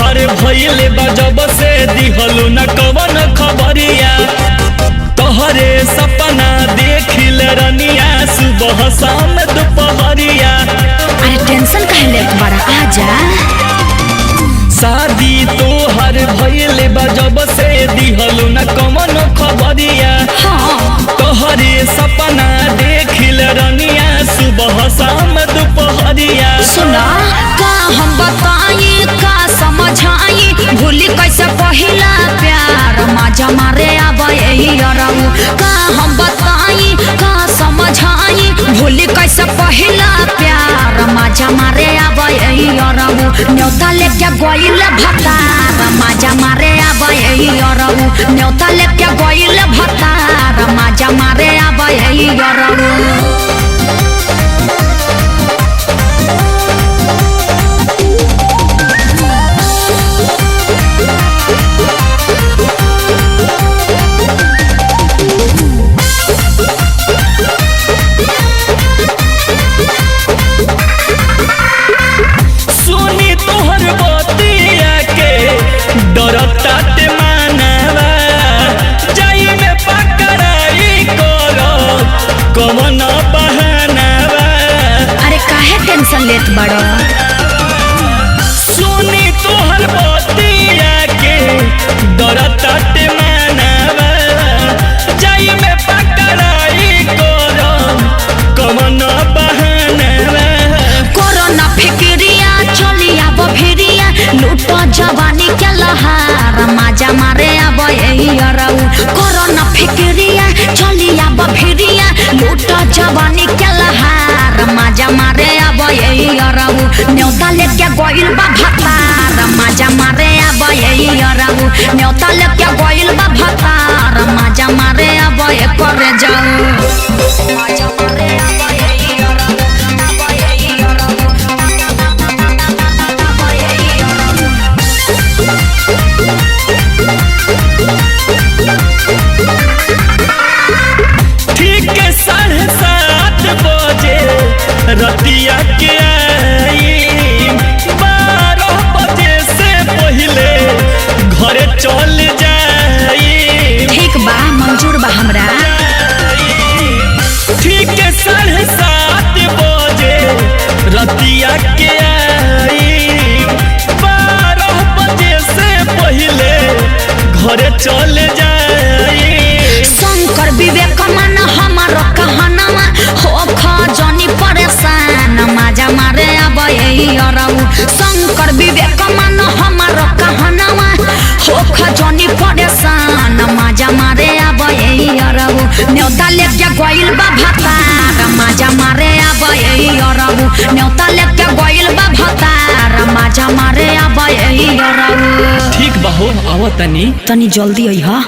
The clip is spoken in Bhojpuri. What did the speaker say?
तोहर भइले बा जब से दिहलु न कवन खबरिया। तोहरे सपना देखिल रनिया सुबह शाम दोपहरिया। अरे टेंशन काहे लेत बाड़ा, आजा। शादी तोहर भइले बा जब से दिहलु न कवन खबरिया। तोहरे सपना देखिल रनिया सुबह शाम दोपहरिया। सुना का हम बताई का समझाई, भूली कैसे पहिला प्यार मजा मारे आबे अरऊ। का हम बताई का समझाई, भूली कैसे पहिला प्यार मजा मारे आबे अरऊ। न्योता लेके गइल भतार मजा मारे आबे अरऊ। न्योता लेके गइल भतार मजा मारे आबे अरऊ। डरताते मानवा जाई में पकड़ाई करो कवन बहानवा। अरे काहे टेंशन लेत बड़ो, सुनी तोहर बतिया के डरताते मानवा जाई में पकड़ाई करो कवन बहानवा। कोरोना फिक्रिया चली आबो फिरिया, लूटो जवानी के लहार मजा मारे आबे अरऊ। कोरोना फिक्रिया चली आबो फिरिया, लूटो जवानी के लहार मजा मारे आबे अरऊ। न्योता लेके गइल बा भतार मजा मारे आबे अरऊ। न्योता लेके गइल बा भतार मजा मारे आबे करे जाऊ। मजा मारे आबे रतिया के आई 12 बजे से पहले घरे चल जाई। ठीक बा, मंजूर बा हमरा। ठीक 7:30 बजे रतिया के आई 12 बजे से पहले घरे चल जाई। शंकर विवेक मन हमारो कहनावा हो खजनी परेशान मजा मारे आबे अरऊ। शंकर विवेक मन हमारो कहनावा हो खजनी परेशान मजा मारे आबे अरऊ। न्योता लेके गइल बा भतार मजा मारे आबे अरऊ। न्योता लेके गइल बा भतार मजा मारे आबे अरऊ। ठीक बा हो आवतनी तनी जल्दी अइहा।